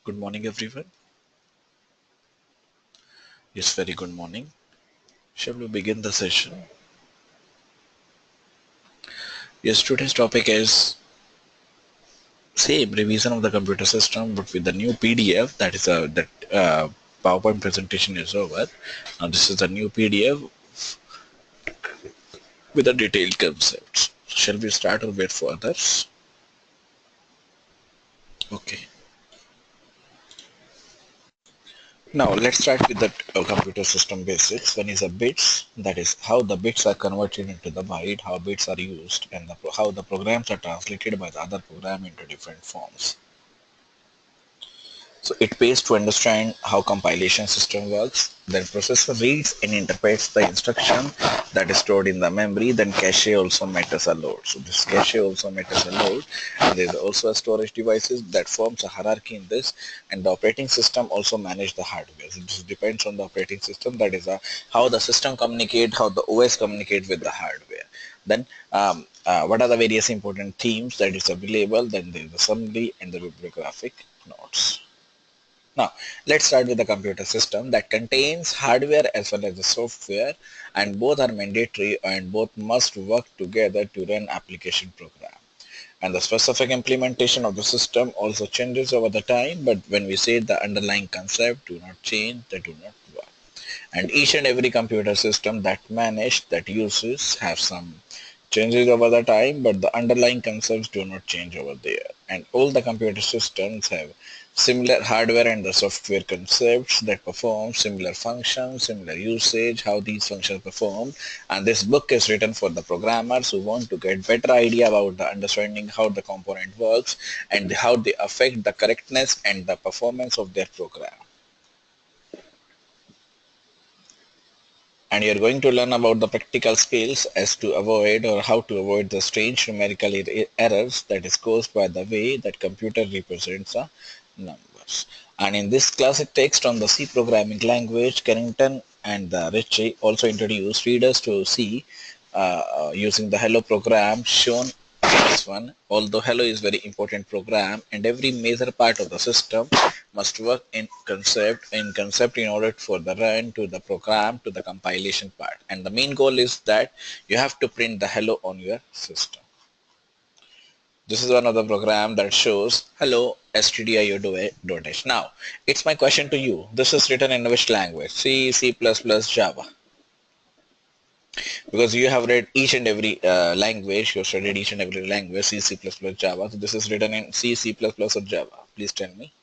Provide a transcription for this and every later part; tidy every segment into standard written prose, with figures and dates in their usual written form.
Good morning, everyone. Yes, very good morning. Shall we begin the session? Yes, today's topic is same revision of the computer system, but with the new PDF. That is that PowerPoint presentation is over. Now this is a new PDF with the detailed concepts. Shall we start or wait for others? Okay. Now let's start with the computer system basics. One is the bits, that is how the bits are converted into the byte, how bits are used, and how the programs are translated by the other program into different forms. So it pays to understand how compilation system works. Then processor reads and interprets the instruction that is stored in the memory. Then cache also matters a lot. So this cache also matters a lot. And there is also a storage devices that forms a hierarchy in this. And the operating system also manage the hardware. So this depends on the operating system. That is how the system communicate, how the OS communicate with the hardware. Then what are the various important themes that is available? Then there is the summary and the bibliographic notes. Now, let's start with the computer system that contains hardware as well as the software, and both are mandatory and both must work together to run application program. And the specific implementation of the system also changes over the time, but when we say the underlying concept do not change, they do not work. And each and every computer system that managed, that uses, have some changes over the time, but the underlying concepts do not change over there. And all the computer systems have similar hardware and the software concepts that perform similar functions, similar usage, how these functions perform. And this book is written for the programmers who want to get better idea about the understanding how the component works and how they affect the correctness and the performance of their program. And you're going to learn about the practical skills as to avoid or how to avoid the strange numerical errors that is caused by the way that computer represents the numbers. And in this classic text on the C programming language, Carrington and Ritchie also introduced readers to C using the hello program shown in this one. Although hello is very important program and every major part of the system must work in concept in order for the run to the program to the compilation part. And the main goal is that you have to print the hello on your system. This is one of the program that shows hello stdio.h. Now, it's my question to you. This is written in which language? C, C++, Java. Because you have read each and every language, you have studied each and every language, C, C++, Java. So this is written in C, C++, or Java. Please tell me.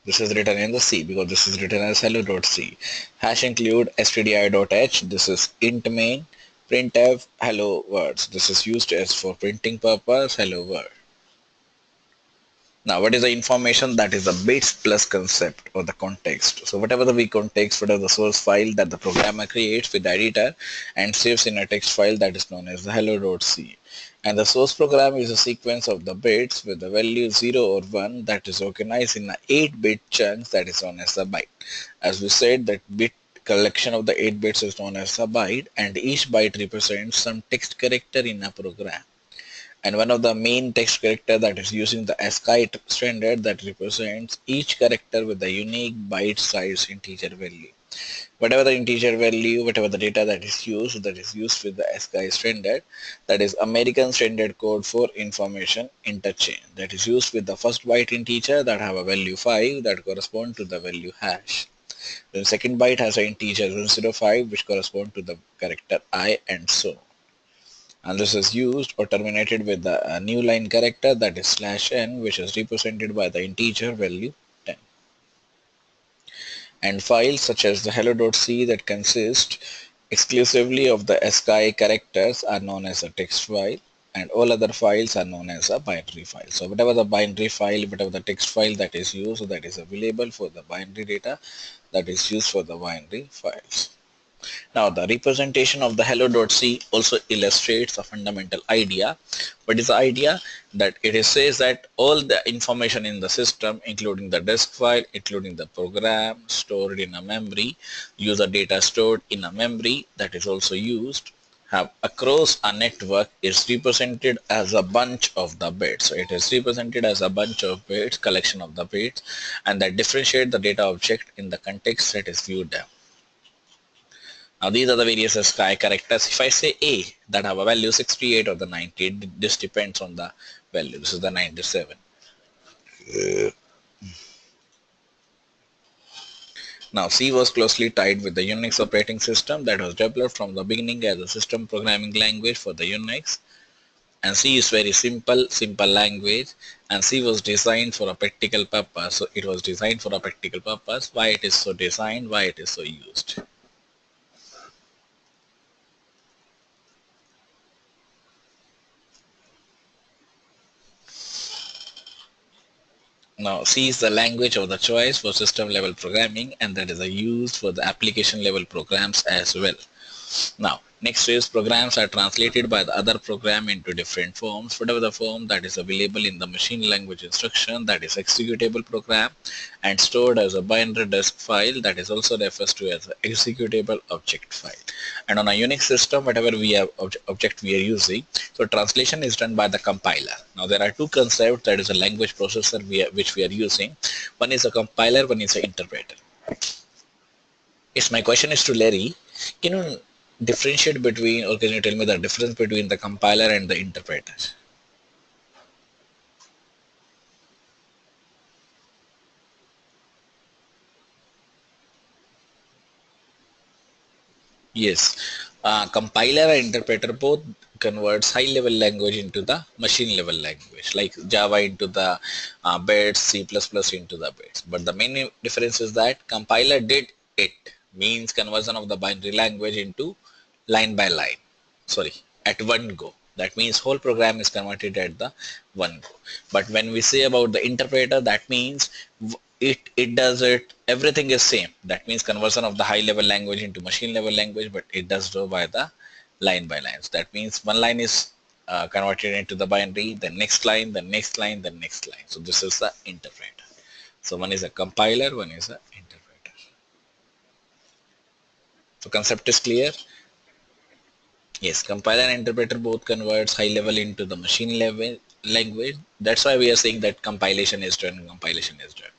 This is written in the C because this is written as hello.c. Hash include stdio.h. This is int main. Printf hello words. This is used as for printing purpose hello world. Now, what is the information? That is the bits plus concept or the context. So whatever the context, whatever the source file that the programmer creates with the editor and saves in a text file that is known as the hello.c. And the source program is a sequence of the bits with the value 0 or 1 that is organized in 8-bit chunks that is known as the byte. As we said, that bit collection of the 8 bits is known as the byte, and each byte represents some text character in a program. And one of the main text character that is using the ASCII standard that represents each character with a unique byte size integer value. Whatever the integer value, whatever the data that is used with the ASCII standard, that is American Standard Code for Information Interchange, that is used with the first byte integer that have a value 5 that correspond to the value hash. The second byte has an integer 105 which correspond to the character I, and so on. And this is used or terminated with the new line character that is /n, which is represented by the integer value 10. And files such as the hello.c that consist exclusively of the ASCII characters are known as a text file, and all other files are known as a binary file. So whatever the binary file, whatever the text file that is used, that is available for the binary data, that is used for the binary files. Now, the representation of the hello.c also illustrates a fundamental idea. What is the idea? That it says that all the information in the system, including the disk file, including the program stored in a memory, user data stored in a memory that is also used, have across a network is represented as a bunch of the bits. So it is represented as a bunch of bits, collection of the bits, and that differentiate the data object in the context that is viewed. Now these are the various sky characters. If I say A that have a value 68 or the 90, this depends on the value. This is the 97. Now C was closely tied with the Unix operating system that was developed from the beginning as a system programming language for the Unix. And C is very simple language, and C was designed for a practical purpose. So it was designed for a practical purpose. Why it is so designed, why it is so used. Now C is the language of the choice for system level programming, and that is used for the application level programs as well. Now, next is programs are translated by the other program into different forms. Whatever the form that is available in the machine language instruction, that is executable program, and stored as a binary disk file, that is also refers to as an executable object file. And on a Unix system, whatever we have object we are using, so translation is done by the compiler. Now there are two concepts, that is a language processor which we are using. One is a compiler, one is an interpreter. Yes, my question is to Larry. Can you differentiate between, or can you tell me the difference between the compiler and the interpreter? Yes, compiler and interpreter both converts high level language into the machine level language, like Java into the bits, C++ into the bits. But the main difference is that compiler did it, means conversion of the binary language into line by line, sorry, at one go. That means whole program is converted at the one go. But when we say about the interpreter, that means it does it, everything is same. That means conversion of the high level language into machine level language, but it does so by the line by lines. That means one line is converted into the binary, the next line, the next line, the next line. So this is the interpreter. So one is a compiler, one is a interpreter. So concept is clear. Yes, compiler and interpreter both converts high level into the machine level language. That's why we are saying that compilation is done, compilation is done.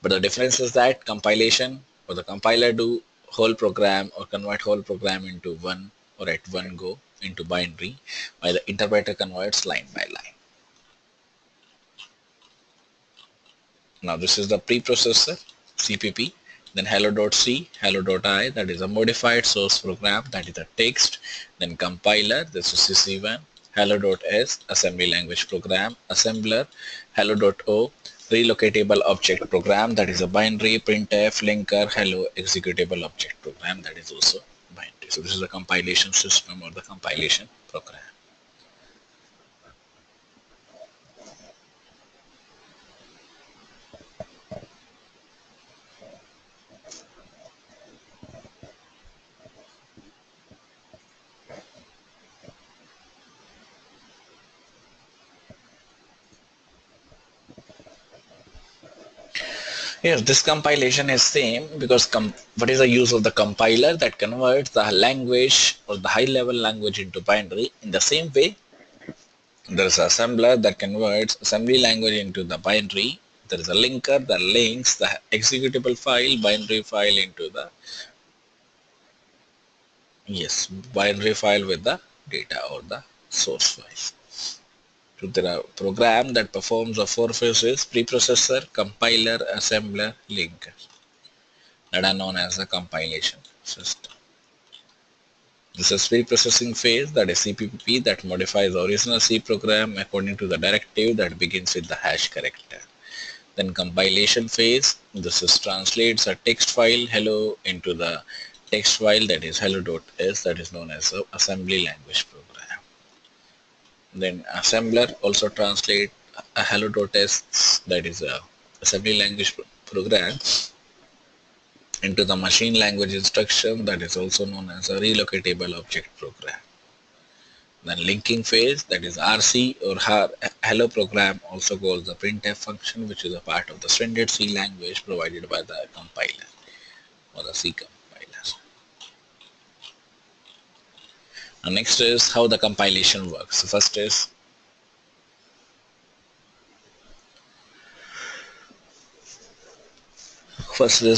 But the difference is that compilation, or the compiler do whole program or convert whole program into one or at one go into binary, while the interpreter converts line by line. Now this is the preprocessor, CPP. Then hello.c, hello.i, that is a modified source program, that is a text. Then compiler, this is CC1, hello.s, assembly language program, assembler, hello.o, relocatable object program, that is a binary, printf, linker, hello, executable object program, that is also binary. So this is the compilation system or the compilation program. Yes, this compilation is same because what is the use of the compiler that converts the language or the high level language into binary. In the same way, there is an assembler that converts assembly language into the binary. There is a linker that links the executable file, binary file into the, yes, binary file with the data or the source file. So there are program that performs the four phases: preprocessor, compiler, assembler, linker, that are known as the compilation system. This is preprocessing phase, that is CPP, that modifies the original C program according to the directive that begins with the hash character. Then compilation phase, this is translates a text file hello into the text file, that is hello.s, that is known as the assembly language program. Then assembler also translate a hello.s, that is a assembly language program, into the machine language instruction, that is also known as a relocatable object program. Then linking phase, that is RC or hello program, also calls the printf function, which is a part of the standard C language provided by the compiler or the C compiler. And next is how the compilation works. So first is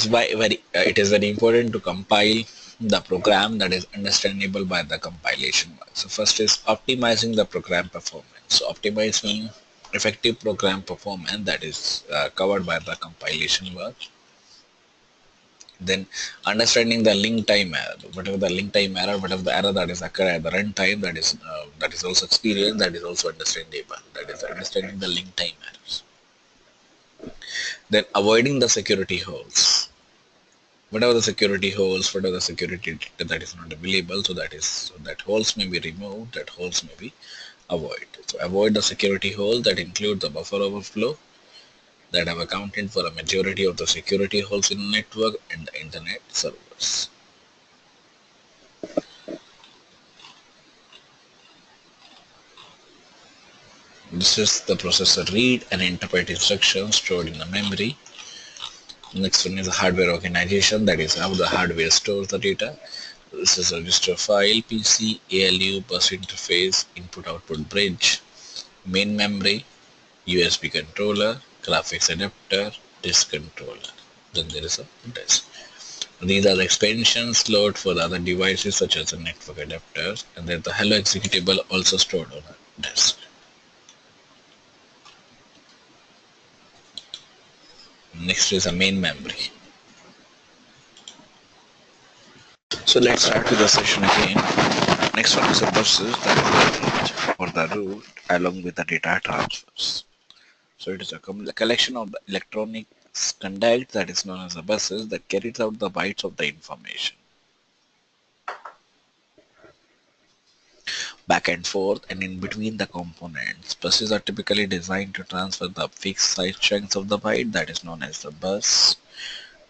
why it is very important to compile the program that is understandable by the compilation work. So first is optimizing the program performance. So optimize means effective program performance that is covered by the compilation work. Then understanding the link time error, whatever the link time error, whatever the error that is occur at the runtime, that is also experienced, that is also understandable. That is understanding the link time errors. Then avoiding the security holes. Whatever the security holes, whatever the security data that is not available, so that holes may be removed, that holes may be avoided. So avoid the security holes that include the buffer overflow that have accounted for a majority of the security holes in the network and the internet servers. This is the processor read and interpret instructions stored in the memory. Next one is the hardware organization, that is how the hardware stores the data. This is a register file, PC, ALU, bus interface, input-output bridge, main memory, USB controller, graphics adapter, disk controller. Then there is a disk. These are the expansions load for the other devices such as the network adapters, and then the hello executable also stored on a disk. Next is a main memory. So let's start with the session again. Next one is a buses that is the root or the root along with the data transfers. So it is a collection of the electronic conduct that is known as the buses that carries out the bytes of the information back and forth and in between the components. Buses are typically designed to transfer the fixed size chunks of the byte that is known as the bus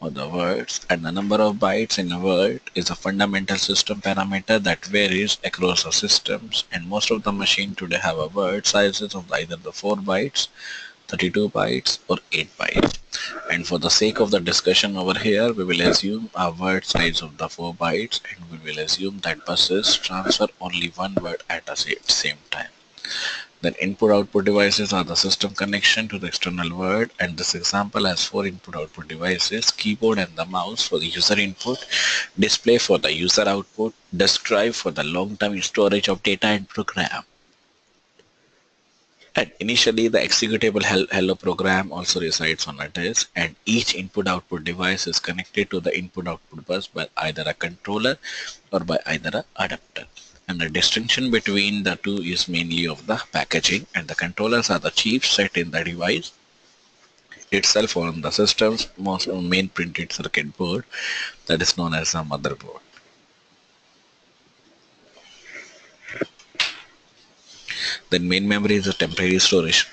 or the words, and the number of bytes in a word is a fundamental system parameter that varies across the systems, and most of the machines today have a word sizes of either the 4 bytes, 32 bytes or 8 bytes. And for the sake of the discussion over here, we will assume a word size of the 4 bytes, and we will assume that buses transfer only one word at the same time. Then input-output devices are the system connection to the external world, and this example has 4 input-output devices: keyboard and the mouse for the user input, display for the user output, disk drive for the long-term storage of data and program. And initially, the executable hello program also resides on a disk, and each input-output device is connected to the input-output bus by either a controller or by either an adapter. And the distinction between the two is mainly of the packaging, and the controllers are the chips set in the device itself or on the system's most main printed circuit board that is known as a motherboard. Then main memory is a temporary storage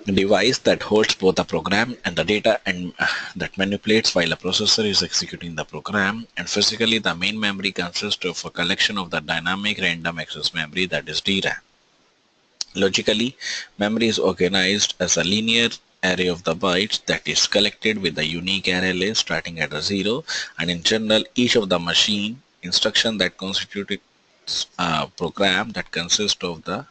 device that holds both the program and the data and that manipulates while a processor is executing the program. And physically, the main memory consists of a collection of the dynamic random access memory, that is DRAM. Logically, memory is organized as a linear array of the bytes that is collected with a unique array list starting at a 0, and in general each of the machine instruction that constitutes a program that consists of the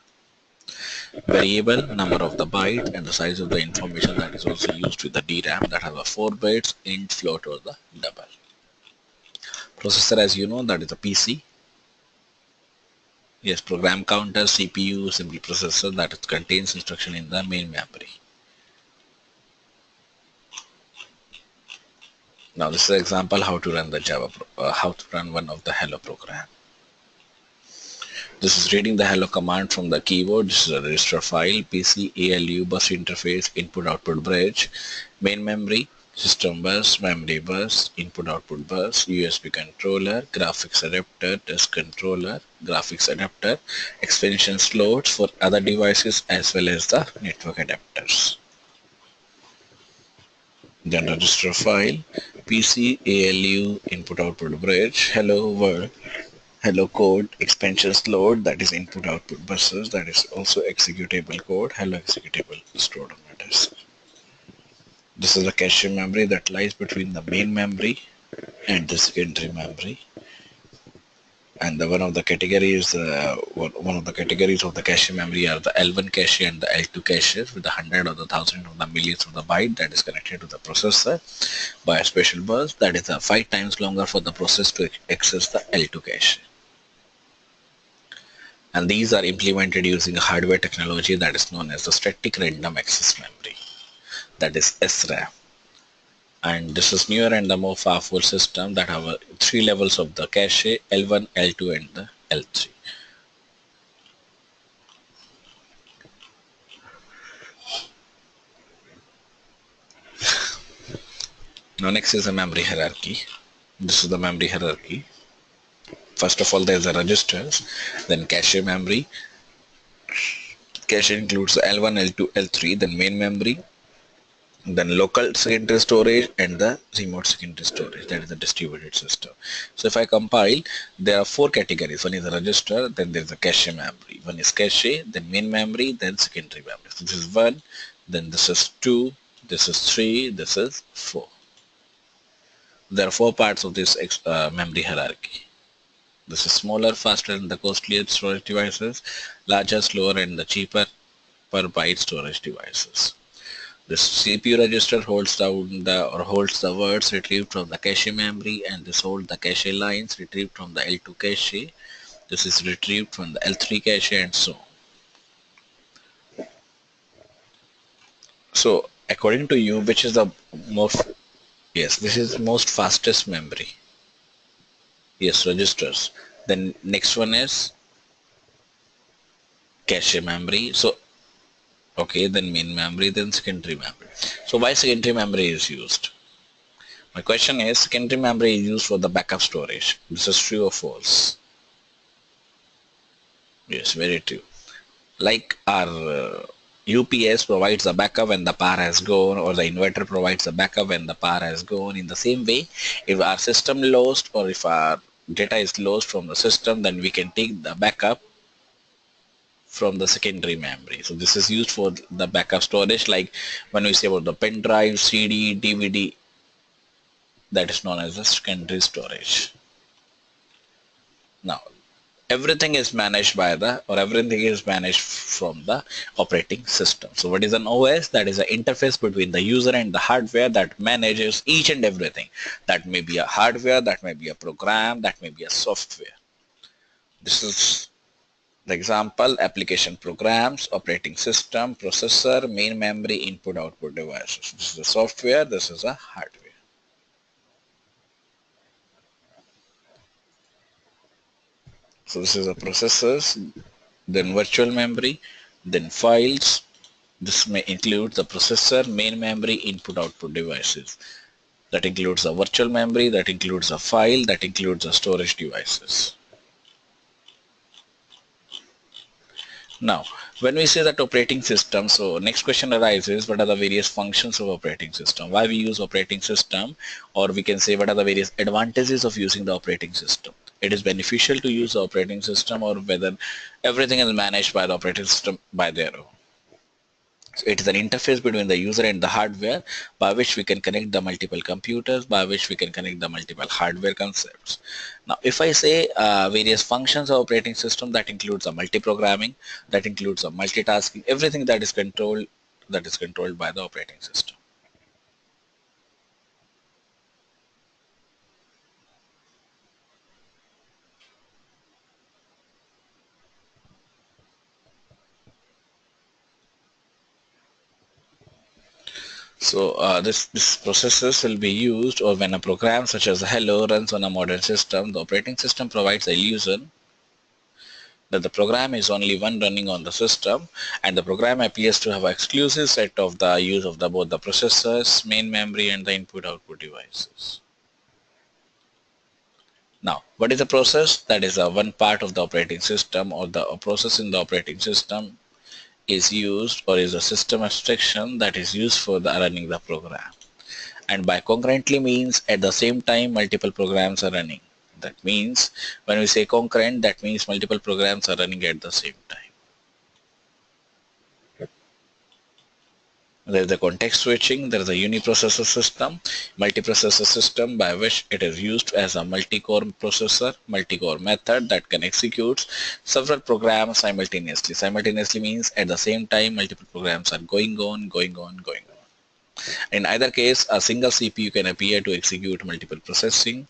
variable number of the byte and the size of the information that is also used with the DRAM that have a 4 bits, int, float or the double. Processor, as you know, that is a PC. Yes, program counter, CPU, simple processor that contains instruction in the main memory. Now this is an example how to run the how to run one of the hello program. This is reading the hello command from the keyboard. This is a register file, PC, ALU, bus interface, input output bridge, main memory, system bus, memory bus, input output bus, USB controller, graphics adapter, disk controller, graphics adapter, expansion slots for other devices as well as the network adapters. Then register file, PC, ALU, input output bridge, hello world, hello code, expansions load, that is input output buses, that is also executable code, hello executable stored on the disk. This is the cache memory that lies between the main memory and the secondary memory. And one of the categories, one of the categories of the cache memory are the L1 cache and the L2 caches with the 100 or the 1000 or the millions of the byte that is connected to the processor by a special bus that is 5 times longer for the process to access the L2 cache. And these are implemented using a hardware technology that is known as the static random access memory, that is SRAM. And this is newer and the more powerful system that have 3 levels of the cache, L1, L2 and the L3. Now next is the memory hierarchy. This is the memory hierarchy. First of all, there's the registers, then cache memory. Cache includes the L1, L2, L3, then main memory, then local secondary storage and the remote secondary storage, that is the distributed system. So if I compile, there are 4 categories. One is the register, then there's the cache memory. One is cache, then main memory, then secondary memory. So this is 1, then this is 2, this is 3, this is 4. There are 4 parts of this memory hierarchy. This is smaller, faster and the costlier storage devices, larger, slower and the cheaper per byte storage devices. The CPU register holds holds the words retrieved from the cache memory, and this holds the cache lines retrieved from the L2 cache. This is retrieved from the L3 cache and so on. So according to you, which is the most, yes, this is most fastest memory. Yes, registers. Then next one is cache memory. So okay, then main memory, then secondary memory. So why secondary memory is used? My question is, secondary memory is used for the backup storage. This is true or false? Yes, very true. Like our UPS provides a backup when the power has gone, or the inverter provides a backup when the power has gone. In the same way, if our system lost or if our data is lost from the system, then we can take the backup from the secondary memory. So this is used for the backup storage, like when we say about the pen drive, CD, DVD, that is known as the secondary storage. Now everything is managed by everything is managed from the operating system. So what is an OS? That is an interface between the user and the hardware that manages each and everything. That may be a hardware, that may be a program, that may be a software. This is the example: application, programs, operating system, processor, main memory, input output devices. This is the software, this is a hardware. So this is the processors, then virtual memory, then files. This may include the processor, main memory, input output devices. That includes a virtual memory, that includes a file, that includes the storage devices. Now, when we say that operating system, so next question arises, what are the various functions of operating system? Why we use operating system? Or we can say, what are the various advantages of using the operating system? It is beneficial to use the operating system, or whether everything is managed by the operating system by their own. So it is an interface between the user and the hardware by which we can connect the multiple computers, by which we can connect the multiple hardware concepts. Now, if I say various functions of operating system, that includes a multi-programming, that includes a multitasking, everything that is controlled by the operating system. So this processes will be used, or when a program such as hello runs on a modern system, the operating system provides the illusion that the program is only one running on the system, and the program appears to have an exclusive set of the use of both the processors, main memory and the input output devices. Now, what is a process? That is one part of the operating system, or the process in the operating system is used, or is a system abstraction that is used for the running the program. And by concurrently means at the same time multiple programs are running. That means when we say concurrent, that means multiple programs are running at the same time. There is a context switching, there is a uniprocessor system, multiprocessor system by which it is used as a multi-core processor, multi-core method that can execute several programs simultaneously. Simultaneously means at the same time multiple programs are going on, going on, going on. In either case, a single CPU can appear to execute multiple processor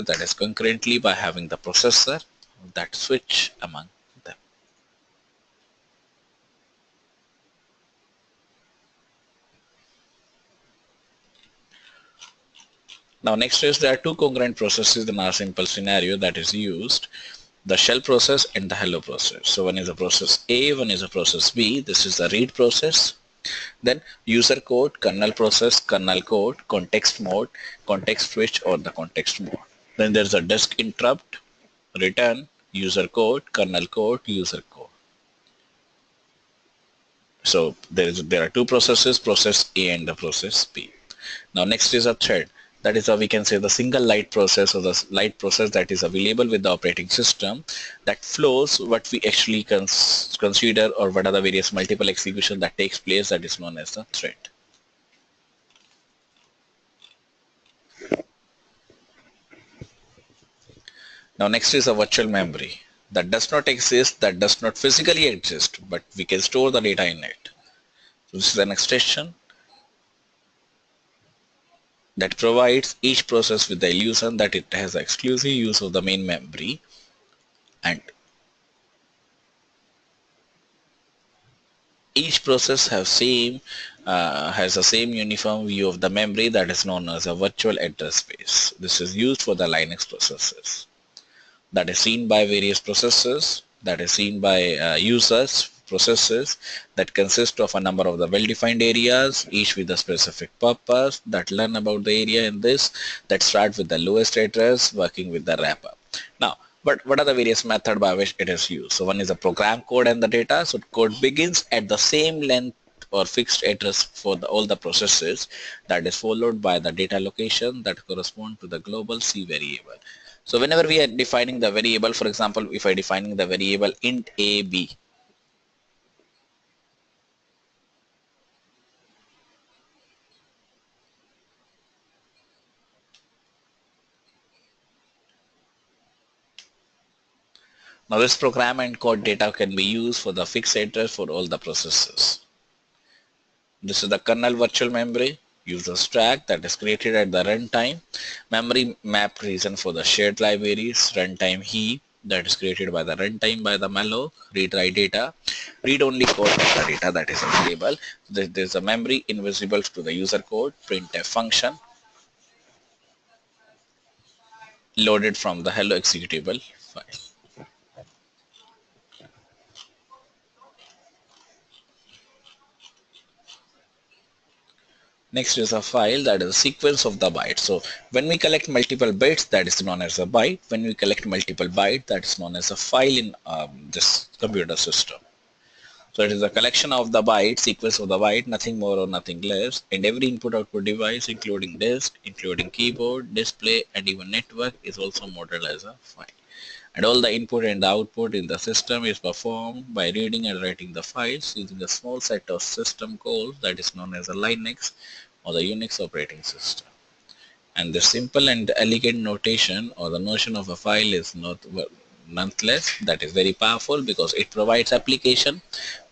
that is concurrently by having the processor that switch among them. Now next is there are two concurrent processes in our simple scenario that is used, the shell process and the hello process. So one is a process A, one is a process B. This is the read process. Then user code, kernel process, kernel code, context mode, context switch or the context mode. Then there's a disk interrupt, return, user code, kernel code, user code. So there are two processes, process A and the process B. Now next is a thread. That is how we can say the single light process or the light process that is available with the operating system that flows what we actually consider or what are the various multiple execution that takes place, that is known as the thread. Now next is a virtual memory that does not exist, that does not physically exist, but we can store the data in it. So this is an extension that provides each process with the illusion that it has exclusive use of the main memory, and each process has the same uniform view of the memory that is known as a virtual address space. This is used for the Linux processes. That is seen by various processes, that is seen by users, processes that consist of a number of the well-defined areas, each with a specific purpose, that learn about the area in this, that start with the lowest address, working with the wrapper. Now, but what are the various methods by which it is used? So one is a program code and the data. So code begins at the same length or fixed address for all the processes, that is followed by the data location that correspond to the global C variable. So whenever we are defining the variable, for example, if I defining the variable int a b, now this program and code data can be used for the fixed address for all the processes. This is the kernel virtual memory user stack that is created at the runtime. Memory map region for the shared libraries, runtime heap that is created by the runtime by the malloc, read write data, read only code of the data that is available. There is a memory invisible to the user code, printf function loaded from the hello executable file. Next is a file that is a sequence of the bytes. So when we collect multiple bits, that is known as a byte. When we collect multiple bytes, that is known as a file in this computer system. So it is a collection of the byte, sequence of the byte, nothing more or nothing less. And every input-output device, including disk, including keyboard, display, and even network, is also modeled as a file. And all the input and the output in the system is performed by reading and writing the files using a small set of system calls that is known as a Linux or the Unix operating system. And the simple and elegant notation or the notion of a file is nonetheless that is very powerful because it provides application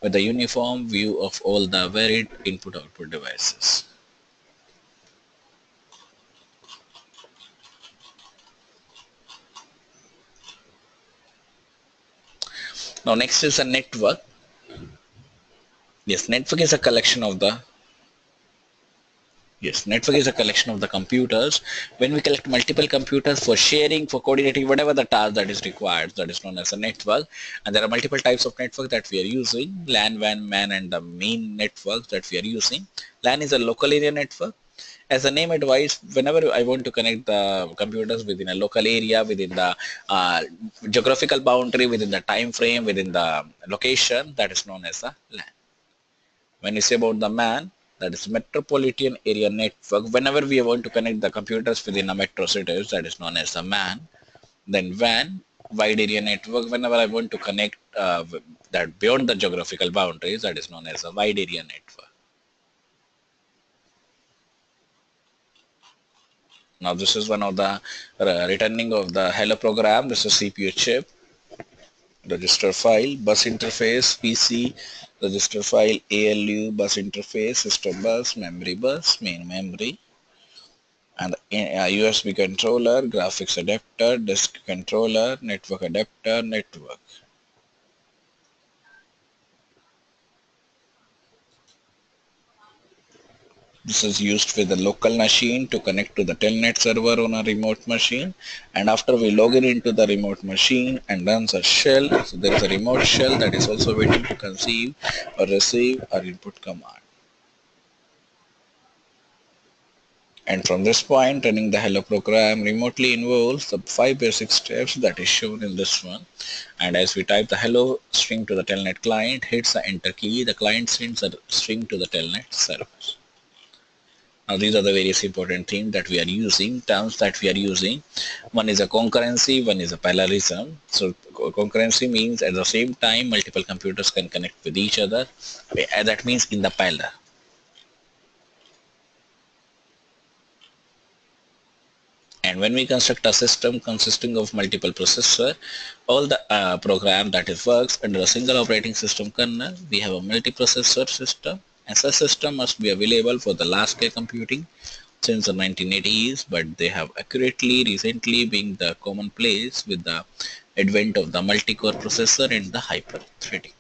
with a uniform view of all the varied input-output devices. Now next is a network. Yes, network is a collection of the Yes, network is a collection of the computers. When we collect multiple computers for sharing, for coordinating, whatever the task that is required, that is known as a network. And there are multiple types of network that we are using, LAN, WAN, MAN, and the main networks that we are using. LAN is a local area network. As the name advised, whenever I want to connect the computers within a local area, within the geographical boundary, within the time frame, within the location, that is known as a LAN. When we say about the MAN, that is metropolitan area network, whenever we want to connect the computers within a metro cities, that is known as a MAN. Then WAN, wide area network, whenever I want to connect that beyond the geographical boundaries, that is known as a wide area network. Now this is one of the returning of the hello program. This is CPU chip, register file, bus interface, PC, register file, ALU, bus interface, system bus, memory bus, main memory, and USB controller, graphics adapter, disk controller, network adapter, network. This is used with the local machine to connect to the telnet server on a remote machine, and after we log in into the remote machine and runs a shell, so there is a remote shell that is also waiting to conceive or receive our input command. And from this point, running the hello program remotely involves the 5 basic steps that is shown in this one. And as we type the hello string to the telnet client, hits the enter key, the client sends a string to the telnet server. Now these are the various important themes that we are using, terms that we are using. One is a concurrency, one is a parallelism. So concurrency means at the same time multiple computers can connect with each other. That means in the parallel. And when we construct a system consisting of multiple processors, all the program that is works under a single operating system kernel, we have a multiprocessor system, and such system must be available for the large scale computing since the 1980s, but they have accurately recently been the commonplace with the advent of the multi-core processor and the hyper-threading.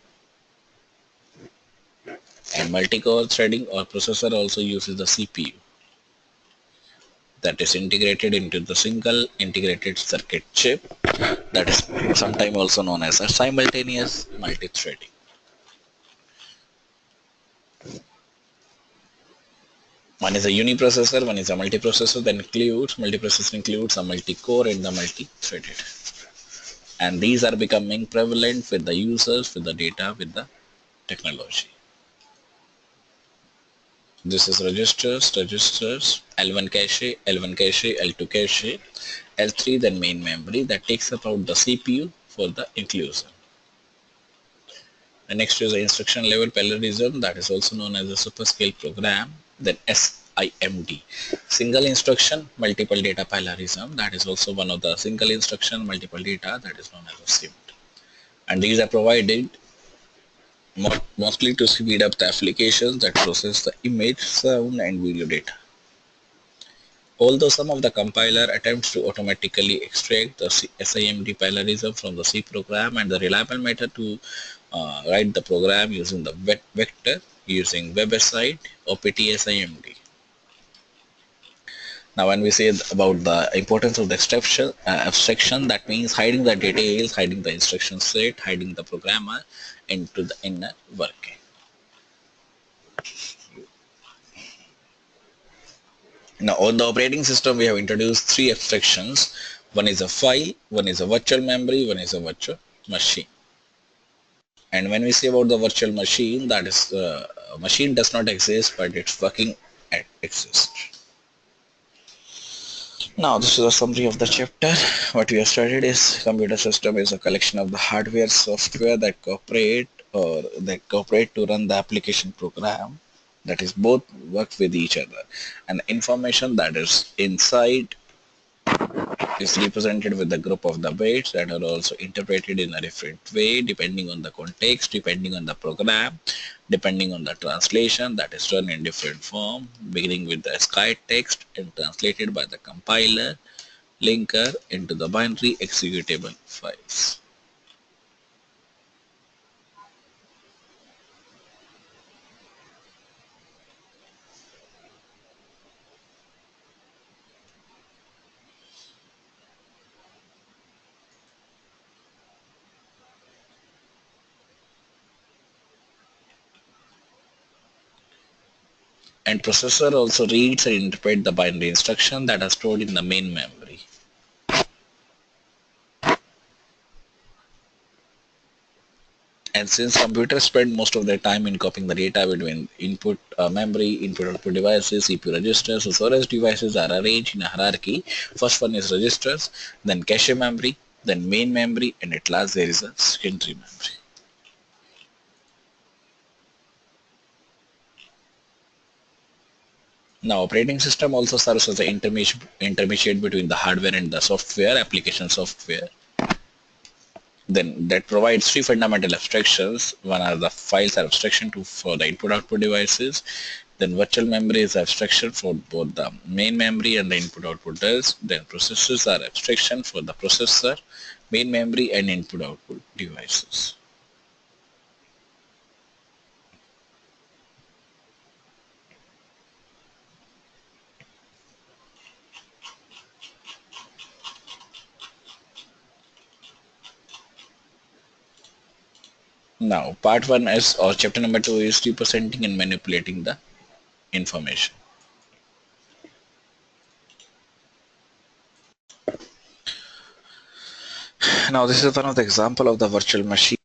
And multi-core threading or processor also uses the CPU that is integrated into the single integrated circuit chip, that is sometimes also known as a simultaneous multi-threading. One is a uniprocessor, one is a multiprocessor. Then multiprocessor includes a multi-core and the multi-threaded. And these are becoming prevalent with the users, with the data, with the technology. This is registers, L1 cache, L1 cache, L2 cache, L3 then main memory that takes up out the CPU for the inclusion. The next is the instruction level parallelism, that is also known as a superscale program. Then SIMD, single instruction multiple data parallelism, that is also one of the single instruction multiple data, that is known as a SIMD. And these are provided mostly to speed up the applications that process the image, sound and video data. Although some of the compiler attempts to automatically extract the SIMD parallelism from the C program, and the reliable method to write the program using the vector using WebSite OPT-SIMD. Now when we say about the importance of the abstraction, that means hiding the details, hiding the instruction set, hiding the programmer into the inner working. Now on the operating system we have introduced 3 abstractions. One is a file, one is a virtual memory, one is a virtual machine. And when we say about the virtual machine, that is machine does not exist, but its working exists. Now this is a summary of the chapter. What we have studied is computer system is a collection of the hardware, software that cooperate to run the application program, that is both work with each other, and the information that is inside is represented with the group of the bits that are also interpreted in a different way depending on the context, depending on the program, depending on the translation that is done in different form, beginning with the sky text and translated by the compiler linker into the binary executable files. And processor also reads and interprets the binary instruction that are stored in the main memory. And since computers spend most of their time in copying the data between input memory, input-output devices, CPU registers, so storage devices are arranged in a hierarchy. First one is registers, then cache memory, then main memory, and at last there is a secondary memory. Now, operating system also serves as the intermediate between the hardware and the software, application software. Then that provides three fundamental abstractions. One are the files are abstraction for the input-output devices. Then virtual memory is abstraction for both the main memory and the input-output disk. Then processors are abstraction for the processor, main memory, and input-output devices. Now, part one is, or chapter number two is representing and manipulating the information. Now, this is one of the example of the virtual machine